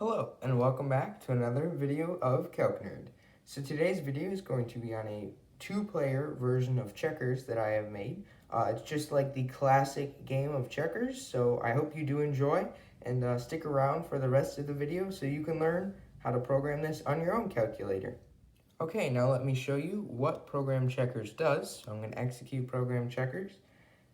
Hello, and welcome back to another video of Calc Nerd. So today's video is going to be on a two-player version of checkers that I have made. It's just like the classic game of checkers, so I hope you do enjoy, and stick around for the rest of the video so you can learn how to program this on your own calculator. Okay, now let me show you what program checkers does. So I'm going to execute program checkers.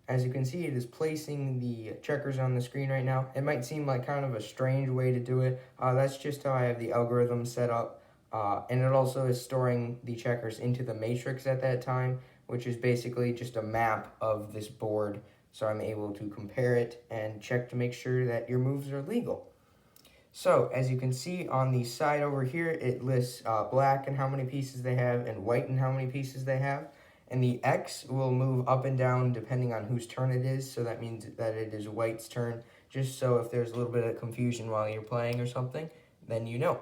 As you can see, it is placing the checkers on the screen right now. It might seem like kind of a strange way to do it. That's just how I have the algorithm set up. And it also is storing the checkers into the matrix at that time, which is basically just a map of this board. So I'm able to compare it and check to make sure that your moves are legal. So as you can see on the side over here, it lists black and how many pieces they have and white and how many pieces they have. And the X will move up and down depending on whose turn it is. So that means that it is white's turn, just so if there's a little bit of confusion while you're playing or something, then you know.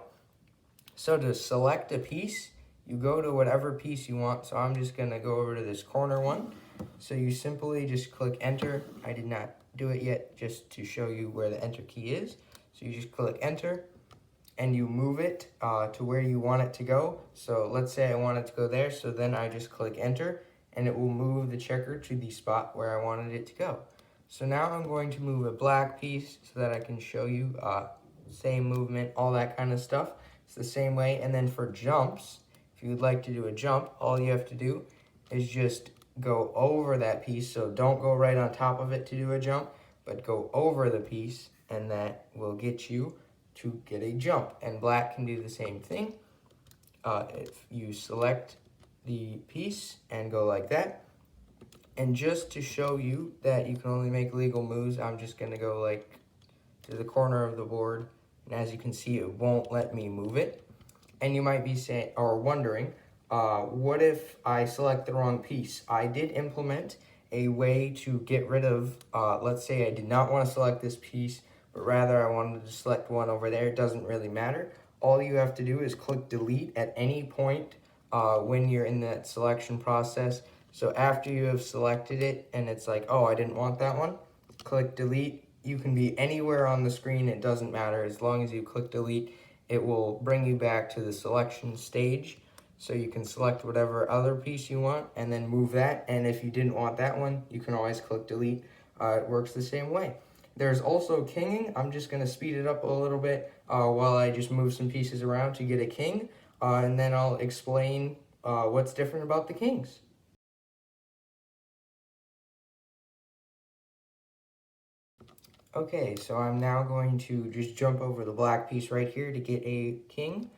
So to select a piece, you go to whatever piece you want. So I'm just going to go over to this corner one. So you simply just click enter. I did not do it yet just to show you where the enter key is. So you just click enter and you move it to where you want it to go. So let's say I want it to go there, so then I just click enter and it will move the checker to the spot where I wanted it to go. So now I'm going to move a black piece so that I can show you same movement, all that kind of stuff. It's the same way. And then for jumps, if you would like to do a jump, all you have to do is just go over that piece. So don't go right on top of it to do a jump, but go over the piece, and that will get you to get a jump. And black can do the same thing. If you select the piece and go like that. And just to show you that you can only make legal moves, I'm just going to go like to the corner of the board. And as you can see, it won't let me move it. And you might be saying or wondering, what if I select the wrong piece? I did implement a way to get rid of, let's say I did not want to select this piece, but rather I wanted to select one over there. It doesn't really matter. All you have to do is click delete at any point when you're in that selection process. So after you have selected it and it's like, oh, I didn't want that one, click delete. You can be anywhere on the screen. It doesn't matter. As long as you click delete, it will bring you back to the selection stage. So you can select whatever other piece you want and then move that. And if you didn't want that one, you can always click delete. It works the same way. There's also kinging. I'm just going to speed it up a little bit while I just move some pieces around to get a king. And then I'll explain what's different about the kings. Okay, so I'm now going to just jump over the black piece right here to get a king.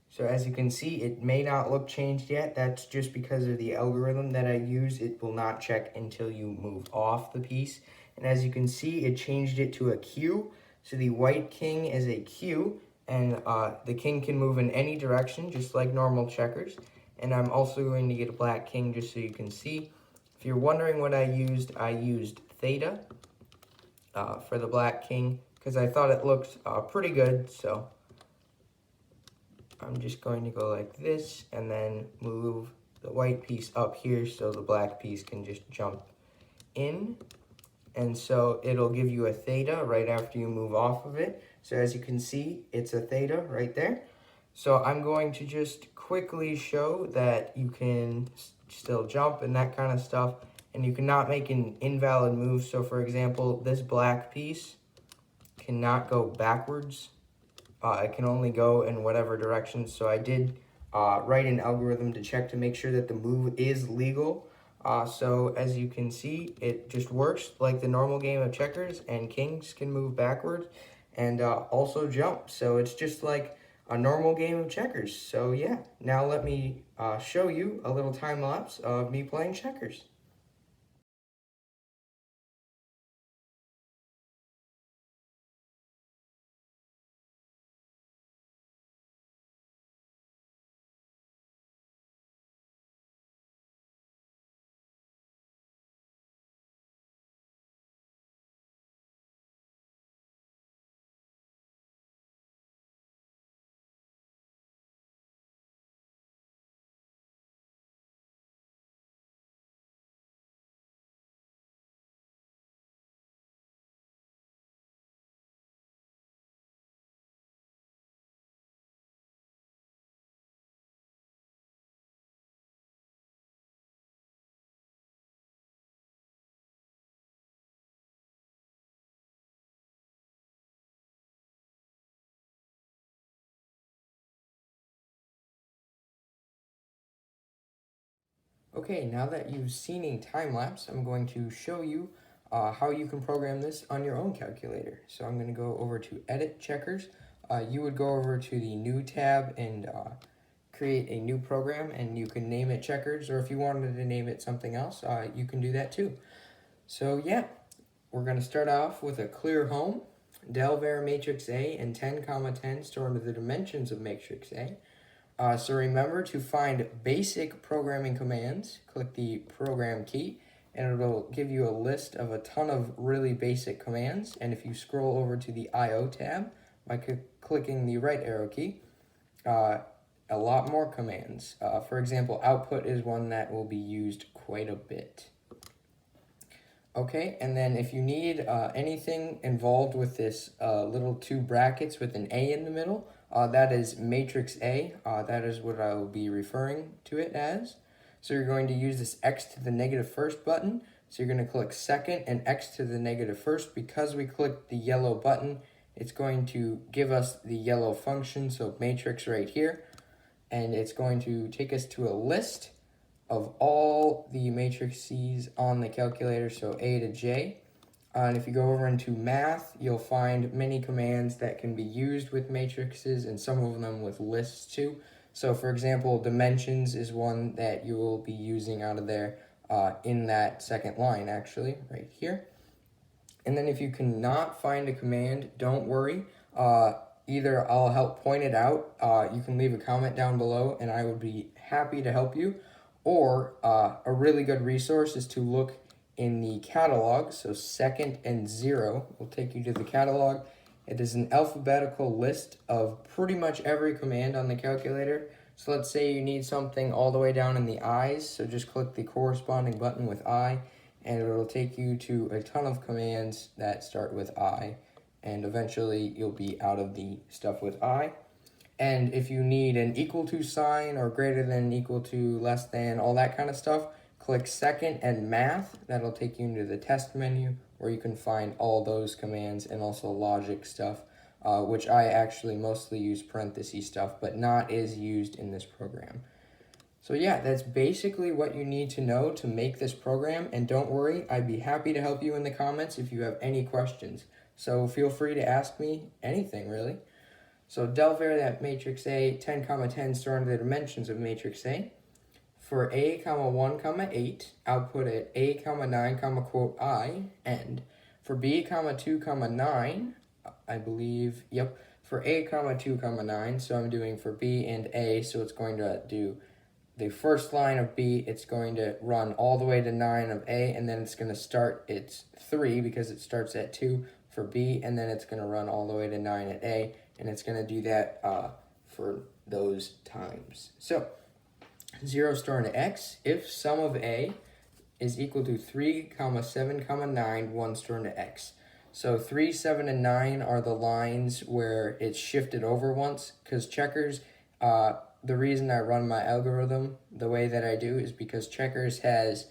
So as you can see, it may not look changed yet. That's just because of the algorithm that I use. It will not check until you move off the piece. And as you can see, it changed it to a Q. So the white king is a Q, and the king can move in any direction, just like normal checkers. And I'm also going to get a black king just so you can see. If you're wondering what I used theta for the black king because I thought it looked pretty good. So I'm just going to go like this and then move the white piece up here so the black piece can just jump in. And so it'll give you a theta right after you move off of it. So as you can see, it's a theta right there. So I'm going to just quickly show that you can still jump and that kind of stuff. And you cannot make an invalid move. So for example, this black piece cannot go backwards. It can only go in whatever direction. So I did write an algorithm to check to make sure that the move is legal. So as you can see, it just works like the normal game of checkers, and kings can move backwards and also jump. So it's just like a normal game of checkers. So yeah, now let me show you a little time lapse of me playing checkers. Okay, now that you've seen a time lapse, I'm going to show you how you can program this on your own calculator. So I'm going to go over to Edit Checkers. You would go over to the New tab and create a new program, and you can name it Checkers, or if you wanted to name it something else, you can do that too. So yeah, we're going to start off with a clear home, delvar matrix A, and 10, 10 store into the dimensions of matrix A. So remember to find basic programming commands, click the program key, and it'll give you a list of a ton of really basic commands. And if you scroll over to the IO tab by clicking the right arrow key, a lot more commands. For example, output is one that will be used quite a bit. Okay, and then if you need anything involved with this little two brackets with an A in the middle, that is matrix A. That is what I will be referring to it as. So you're going to use this X to the negative first button. So you're going to click second and X to the negative first. Because we clicked the yellow button, it's going to give us the yellow function, so matrix right here. And it's going to take us to a list of all the matrices on the calculator, so A to J. And if you go over into math, you'll find many commands that can be used with matrices and some of them with lists too. So for example, dimensions is one that you will be using out of there in that second line, actually, right here. And then if you cannot find a command, don't worry. Either I'll help point it out. You can leave a comment down below and I would be happy to help you. Or a really good resource is to look in the catalog. So second and 0 will take you to the catalog. It is an alphabetical list of pretty much every command on the calculator. So let's say you need something all the way down in the I's. So just click the corresponding button with I, and it'll take you to a ton of commands that start with I. And eventually you'll be out of the stuff with I. And if you need an equal to sign or greater than, equal to, less than, all that kind of stuff, click second and math. That'll take you into the test menu where you can find all those commands and also logic stuff, which I actually mostly use parentheses stuff, but not is used in this program. So yeah, that's basically what you need to know to make this program. And don't worry, I'd be happy to help you in the comments if you have any questions. So feel free to ask me anything, really. So delvar that matrix A, 10, 10 store into the dimensions of matrix A. For A, 1, 8, output at A, 9, quote I, end. For B, 2, 9, I believe, yep. For A, 2, 9, so I'm doing for B and A, so it's going to do the first line of B, it's going to run all the way to 9 of A, and then it's going to start its 3 because it starts at 2 for B, and then it's going to run all the way to 9 at A, and it's going to do that for those times. So 0 store into X, if sum of A is equal to 3, 7, 9, 1 store into X. So 3, 7, and 9 are the lines where it's shifted over once, because checkers, the reason I run my algorithm the way that I do is because checkers has,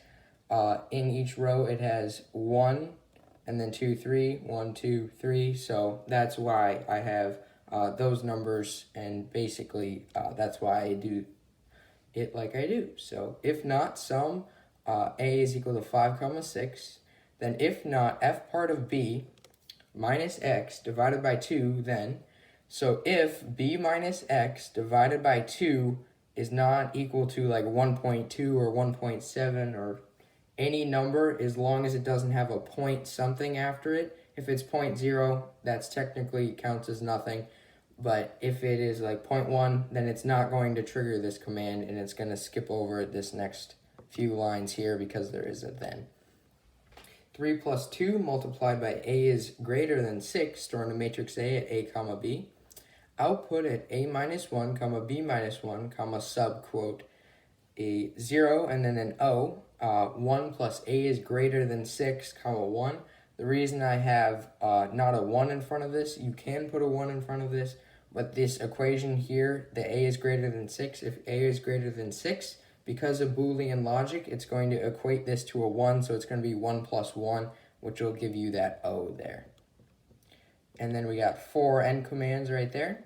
in each row, it has 1, and then 2, 3, 1, 2, 3. So that's why I have those numbers, and basically that's why I do it like I do. So if not, sum A is equal to 5, 6. Then if not, f part of B minus x divided by 2 then. So if b minus x divided by 2 is not equal to like 1.2 or 1.7 or any number, as long as it doesn't have a point something after it. If it's 0.0, that's technically counts as nothing. But if it is like 0.1, then it's not going to trigger this command, and it's going to skip over this next few lines here because there is a then. 3 plus 2 multiplied by A is greater than 6, store into matrix A at A, B. Output at A minus 1, B minus 1, sub quote a 0 and then an O. 1 plus A is greater than 6, 1. The reason I have not a 1 in front of this, you can put a 1 in front of this, but this equation here, the A is greater than 6, if A is greater than 6, because of Boolean logic, it's going to equate this to a 1, so it's going to be 1 plus 1, which will give you that O there. And then we got 4 end commands right there.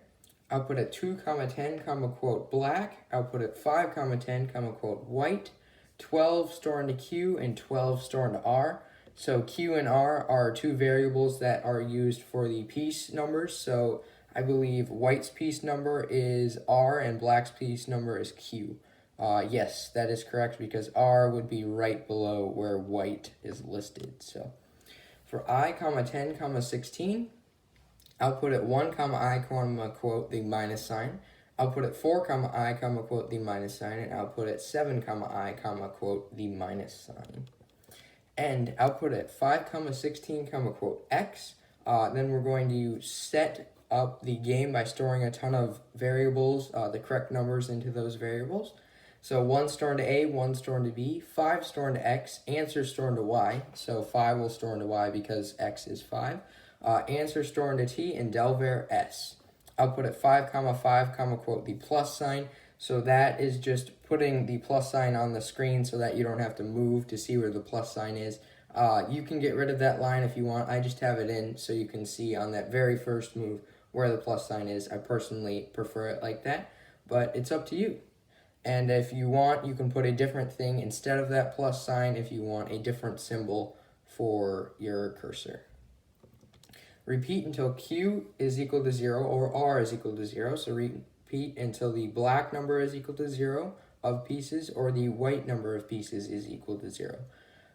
Output at 2, 10, quote black. Output at 5, 10, quote white. 12 store into Q, and 12 store into R. So Q and R are two variables that are used for the piece numbers. So I believe white's piece number is R and black's piece number is Q. Yes, that is correct because R would be right below where white is listed. So for I, 10, 16, output at 1, I, quote, the minus sign. Output at 4, I, quote, the minus sign. And output at 7, I, quote, the minus sign. And output at 5, 16, quote, X. Then we're going to set up the game by storing a ton of variables, the correct numbers into those variables. So 1 store into A, 1 store into B, 5 store into X, answer store into Y. So 5 will store into Y because X is 5. Answer store into T, and delvar S. Output at 5, 5, quote, the plus sign. So that is just putting the plus sign on the screen so that you don't have to move to see where the plus sign is. You can get rid of that line if you want. I just have it in so you can see on that very first move where the plus sign is. I personally prefer it like that, but it's up to you. And if you want, you can put a different thing instead of that plus sign if you want a different symbol for your cursor. Repeat until Q is equal to 0 or R is equal to 0. So repeat until the black number is equal to 0 of pieces or the white number of pieces is equal to 0.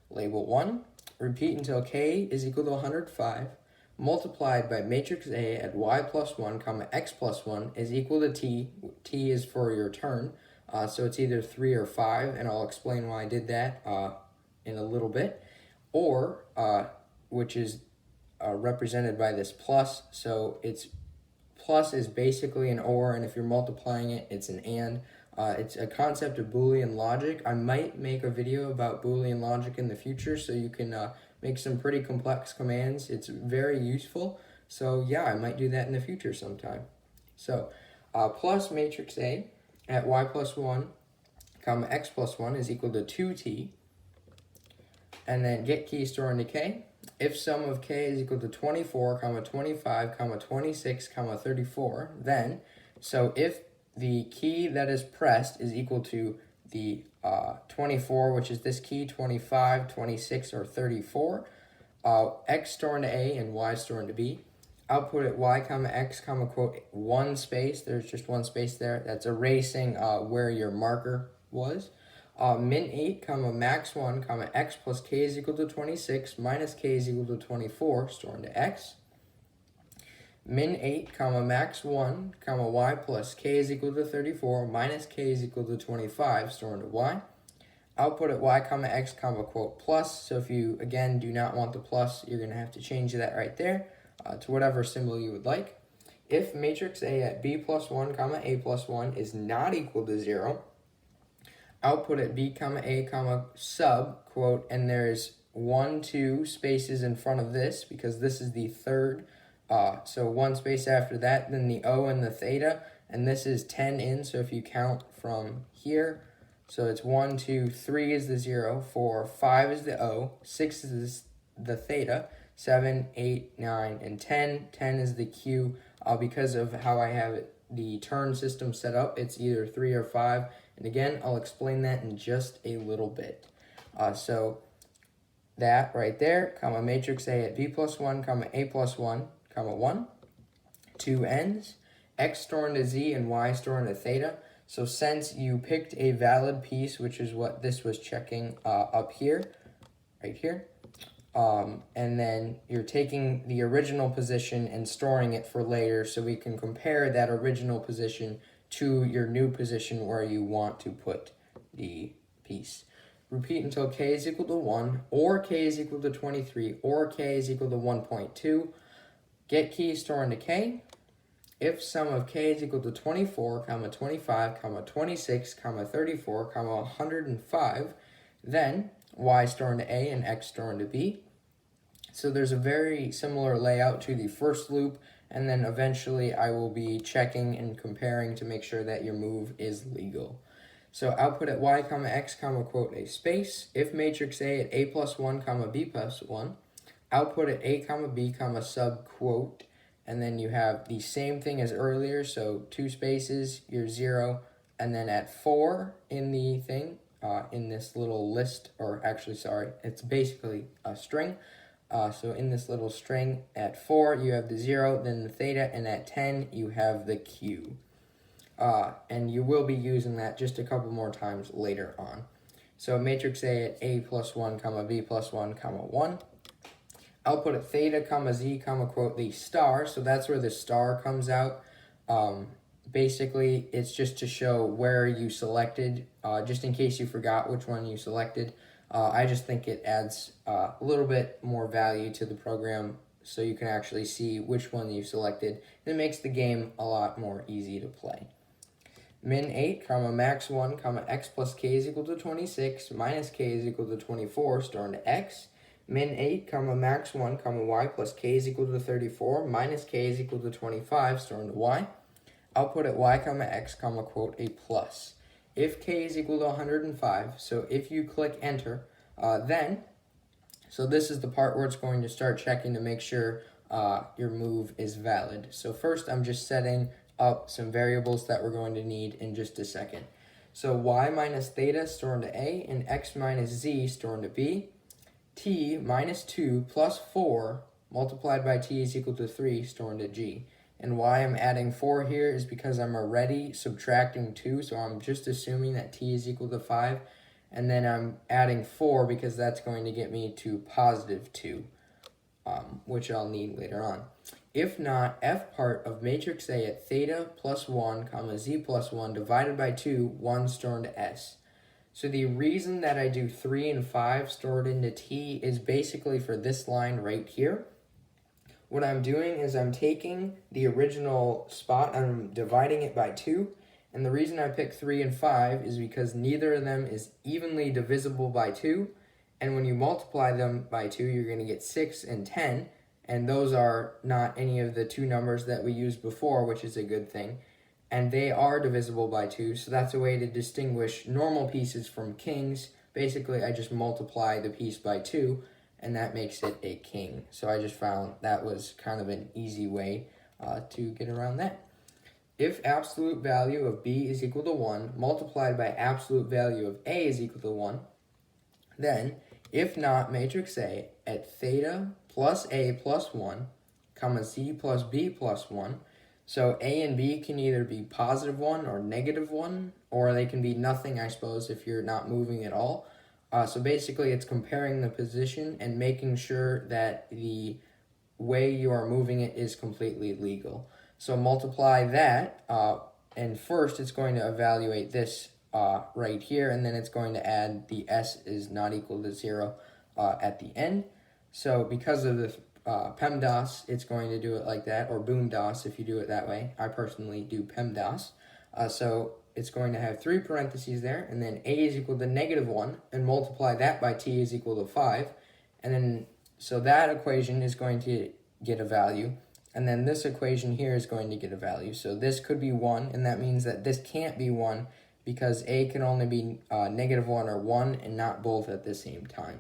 Label 1, repeat until K is equal to 105, multiplied by matrix A at Y plus 1, X plus 1 is equal to T. T is for your turn, so it's either 3 or 5, and I'll explain why I did that in a little bit. Or, which is represented by this plus, so it's plus is basically an or, and if you're multiplying it, it's an and. It's a concept of Boolean logic. I might make a video about Boolean logic in the future so you can make some pretty complex commands. It's very useful. So yeah, I might do that in the future sometime. So plus matrix A at Y plus 1, X plus 1 is equal to 2T. And then get key store into K. If sum of K is equal to 24, 25, 26, 34, then, so if the key that is pressed is equal to the 24, which is this key, 25, 26, or 34, X store into A and Y store into B. Output at Y, X, quote, 1 space. There's just 1 space there. That's erasing where your marker was. Min 8, max 1, X plus K is equal to 26, minus K is equal to 24, store into X. Min 8, max 1, Y plus K is equal to 34, minus K is equal to 25, store into Y. Output at Y, X, quote, plus. So if you, again, do not want the plus, you're going to have to change that right there to whatever symbol you would like. If matrix A at B plus 1, A plus 1 is not equal to 0, output at B, A, sub, quote, and there's 1, 2 spaces in front of this because this is the third. So 1 space after that, then the O and the theta, and this is 10 in, so if you count from here, so it's 1, 2, 3 is the 0, 4, 5 is the O, 6 is the theta, 7, 8, 9, and 10. 10 is the Q. Because of how I have the turn system set up, it's either 3 or 5, and again, I'll explain that in just a little bit. So that right there, matrix A at B plus 1, A plus 1, 1, 2 ends, X store into Z and Y store into theta. So since you picked a valid piece, which is what this was checking up here, right here, and then you're taking the original position and storing it for later so we can compare that original position to your new position where you want to put the piece. Repeat until K is equal to 1, or K is equal to 23, or K is equal to 1.2. Get key store into K. If sum of K is equal to 24, 25, 26, 34, 105, then Y store into A and X store into B. So there's a very similar layout to the first loop, and then eventually I will be checking and comparing to make sure that your move is legal. So output at Y, X, quote, a space. If matrix A at A plus 1, B plus 1. Output at A, B, sub, quote. And then you have the same thing as earlier, so 2 spaces, your 0. And then at 4 in the thing, in this little list, or actually, sorry, it's basically a string. So in this little string, at 4, you have the 0, then the theta, and at 10, you have the q. And you will be using that just a couple more times later on. So matrix A at A plus 1, comma, B plus 1, comma, 1. Output at theta, comma, Z, comma, quote, the star. So that's where the star comes out. Basically, it's just to show where you selected, just in case you forgot which one you selected. I just think it adds a little bit more value to the program so you can actually see which one you selected. And it makes the game a lot more easy to play. Min 8, comma, max 1, comma, x plus k is equal to 26, minus k is equal to 24, stored into x. Min 8, comma, max 1, comma, y plus k is equal to 34, minus k is equal to 25, stored into y. Output at y, comma, x, comma, quote, a plus. If k is equal to 105, so if you click enter, so this is the part where it's going to start checking to make sure your move is valid. So first I'm just setting up some variables that we're going to need in just a second. So y minus theta stored into a, and x minus z stored into b. T minus 2 plus 4 multiplied by t is equal to 3 stored into g. And why I'm adding 4 here is because I'm already subtracting 2, so I'm just assuming that t is equal to 5. And then I'm adding 4 because that's going to get me to positive 2, which I'll need later on. If not, f part of matrix A at theta plus 1, comma, z plus 1 divided by 2, 1 stored into s. So the reason that I do 3 and 5 stored into t is basically for this line right here. What I'm doing is I'm taking the original spot, I'm dividing it by 2, and the reason I pick 3 and 5 is because neither of them is evenly divisible by 2, and when you multiply them by 2, you're going to get 6 and 10, and those are not any of the two numbers that we used before, which is a good thing, and they are divisible by 2, so that's a way to distinguish normal pieces from kings. Basically, I just multiply the piece by 2, and that makes it a king. So I just found that was kind of an easy way to get around that. If absolute value of b is equal to 1 multiplied by absolute value of a is equal to 1, then if not, matrix A at theta plus a plus 1, comma, z plus b plus 1, so a and b can either be positive 1 or negative 1, or they can be nothing, I suppose, if you're not moving at all. So basically, it's comparing the position and making sure that the way you are moving it is completely legal. So multiply that, and first it's going to evaluate this right here, and then it's going to add the s is not equal to 0 at the end. So because of the PEMDAS, it's going to do it like that, or BOOMDAS if you do it that way. I personally do PEMDAS. So it's going to have 3 parentheses there, and then a is equal to negative 1, and multiply that by t is equal to 5. And then, so that equation is going to get a value, and then this equation here is going to get a value. So this could be 1, and that means that this can't be 1, because a can only be negative 1 or 1, and not both at the same time.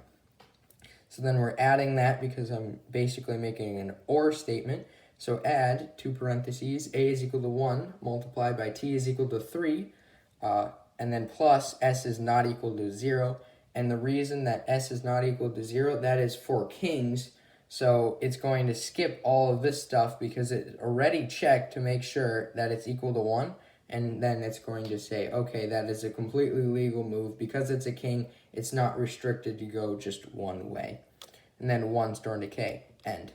So then we're adding that because I'm basically making an OR statement. So add 2 parentheses, a is equal to 1, multiplied by t is equal to 3, and then plus s is not equal to 0. And the reason that s is not equal to 0, that is for kings. So it's going to skip all of this stuff because it already checked to make sure that it's equal to 1. And then it's going to say, okay, that is a completely legal move. Because it's a king, it's not restricted to go just one way. And then 1 stored into k, end.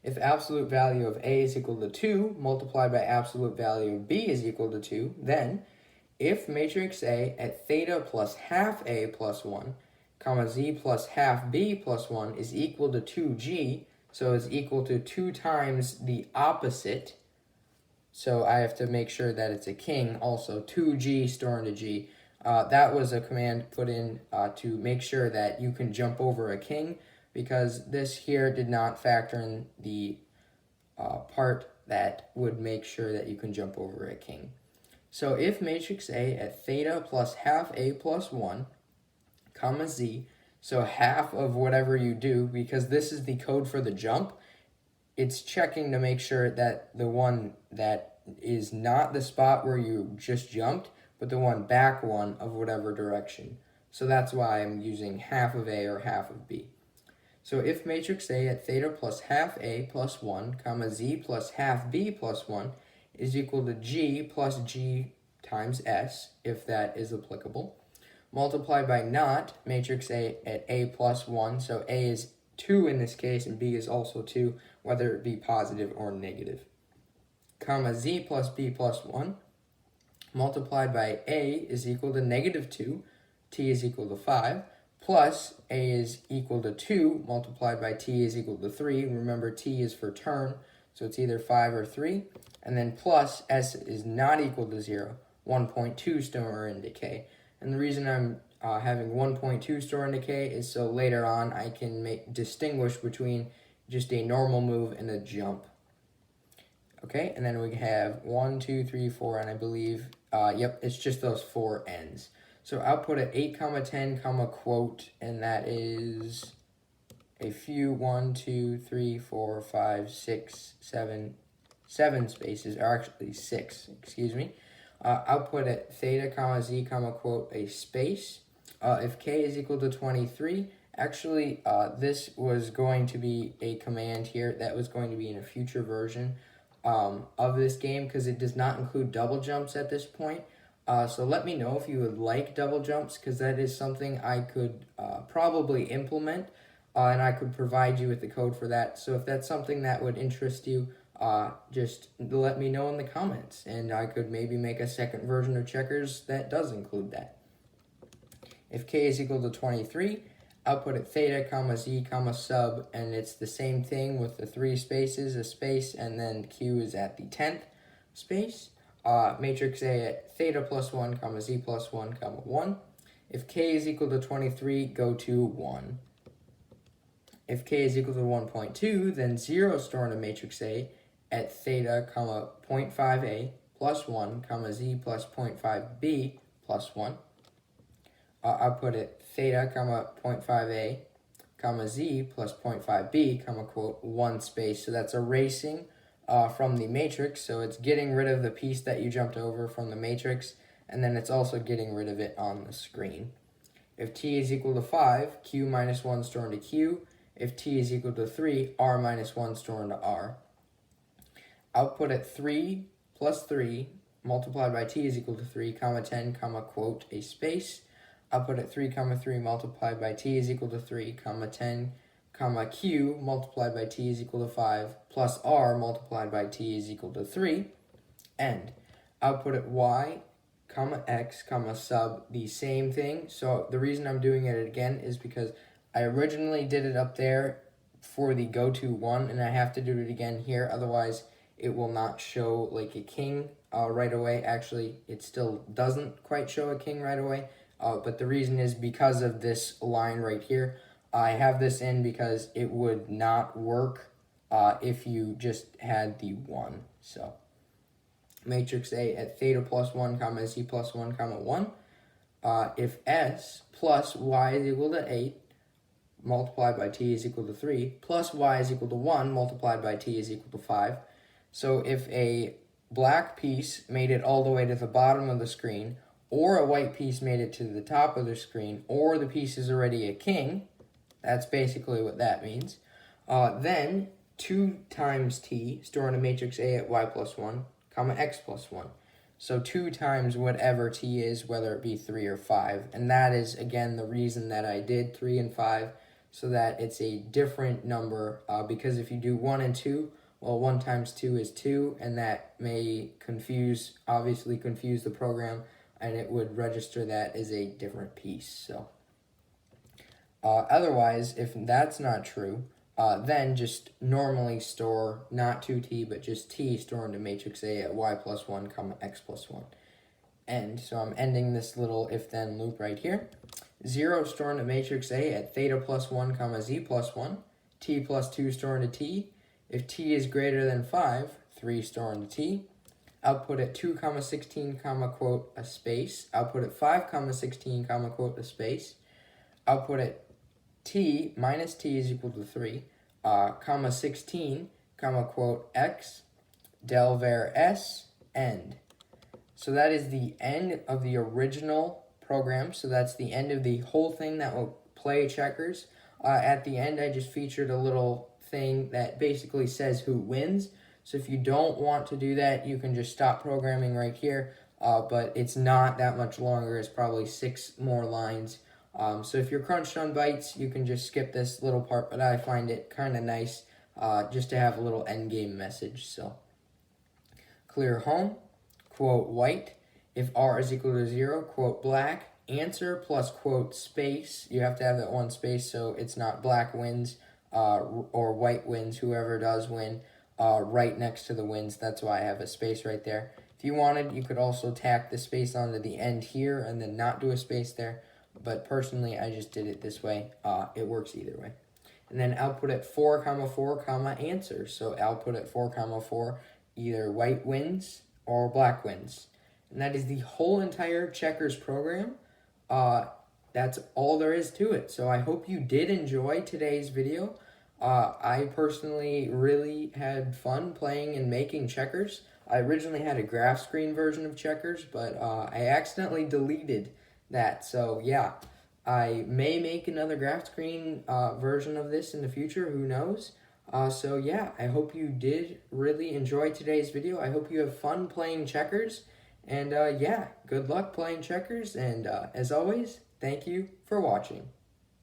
If absolute value of a is equal to 2, multiplied by absolute value of b is equal to 2, then if matrix A at theta plus half a plus 1, comma, z plus half b plus 1 is equal to 2g, so is equal to 2 times the opposite, so I have to make sure that it's a king also, 2g stored into g. That was a command put in to make sure that you can jump over a king, because this here did not factor in the part that would make sure that you can jump over a king. So if matrix A at theta plus half a plus 1, comma, z, so half of whatever you do, because this is the code for the jump, it's checking to make sure that the one that is not the spot where you just jumped, but the one back one of whatever direction. So that's why I'm using half of A or half of B. So if matrix A at theta plus half A plus 1, comma Z plus half B plus 1 is equal to G plus G times S, if that is applicable, multiplied by not matrix A at A plus 1, so A is 2 in this case, and B is also 2, whether it be positive or negative, comma Z plus B plus 1, multiplied by A is equal to negative 2, T is equal to 5, plus A is equal to 2, multiplied by T is equal to 3. Remember, T is for turn, so it's either 5 or 3. And then plus S is not equal to 0, 1.2 store in decay. And the reason I'm having 1.2 store in decay is so later on I can distinguish between just a normal move and a jump. Okay, and then we have 1, 2, 3, 4, and I believe, yep, it's just those 4 ends. So output at 8, 10, quote, and that is a few 1, 2, 3, 4, 5, 6, 7 spaces, or actually 6, excuse me. Output at theta, Z, quote, a space. If k is equal to 23, actually, this was going to be a command here that was going to be in a future version of this game, because it does not include double jumps at this point. So let me know if you would like double jumps, because that is something I could probably implement, and I could provide you with the code for that. So if that's something that would interest you, just let me know in the comments, and I could maybe make a second version of checkers that does include that. If k is equal to 23, output at theta, Z, sub, and it's the same thing with the 3 spaces, a space, and then q is at the 10th space. Matrix A at theta plus 1, Z plus 1, 1. If k is equal to 23, go to 1. If k is equal to 1.2, then 0 store in a matrix A at theta, 0.5a plus 1, Z plus 0.5b plus 1. Output at theta, 0.5a, Z plus 0.5b, quote, 1 space. So that's erasing from the matrix, so it's getting rid of the piece that you jumped over from the matrix, and then it's also getting rid of it on the screen. If t is equal to 5, q minus 1 store into q. If t is equal to 3, r minus 1 store into r. Output at 3 plus 3 multiplied by t is equal to 3, 10, quote, a space. Output at 3, 3 multiplied by t is equal to 3, 10, q multiplied by t is equal to 5, plus r multiplied by t is equal to 3, end. Output at y, x, sub, the same thing. So the reason I'm doing it again is because I originally did it up there for the go to 1, and I have to do it again here, otherwise it will not show like a king right away. Actually, it still doesn't quite show a king right away, but the reason is because of this line right here. I have this in because it would not work if you just had the 1. So matrix A at theta plus 1, Z plus 1, 1. If S plus y is equal to 8, multiplied by t is equal to 3, plus y is equal to 1, multiplied by t is equal to 5. So if a black piece made it all the way to the bottom of the screen, or a white piece made it to the top of the screen, or the piece is already a king, that's basically what that means, then 2 times t, store in a matrix A at y plus 1, x plus 1. So 2 times whatever t is, whether it be 3 or 5. And that is, again, the reason that I did 3 and 5, so that it's a different number, because if you do 1 and 2, well, 1 times 2 is 2, and that may obviously confuse the program, and it would register that as a different piece. So otherwise, if that's not true, then just normally store not 2t, but just t, store into matrix A at y plus 1, x plus 1. End. So I'm ending this little if-then loop right here. 0 store into matrix A at theta plus 1, z plus 1. T plus 2 store into t. If t is greater than 5, 3 store into t. Output at 2, 16, quote, a space. Output at 5, 16, quote, a space. Output at t minus t is equal to 3, 16, quote, x, del var s, end. So that is the end of the original program. So that's the end of the whole thing that will play checkers. At the end, I just featured a little thing that basically says who wins. So if you don't want to do that, you can just stop programming right here. But it's not that much longer. It's probably 6 more lines. So if you're crunched on bytes, you can just skip this little part. But I find it kind of nice just to have a little end game message. So clear home, quote white. If R is equal to 0, quote black. Answer plus quote space. You have to have that one space so it's not black wins or white wins, whoever does win, right next to the wins. That's why I have a space right there. If you wanted, you could also tack the space onto the end here and then not do a space there. But personally, I just did it this way. It works either way. And then output at 4, 4, answer. So output at 4, 4, either white wins or black wins. And that is the whole entire checkers program. That's all there is to it. So I hope you did enjoy today's video. I personally really had fun playing and making checkers. I originally had a graph screen version of checkers, but I accidentally deleted that. So yeah, I may make another graph screen version of this in the future. Who knows? So yeah, I hope you did really enjoy today's video. I hope you have fun playing checkers. And yeah, good luck playing checkers. And as always, thank you for watching.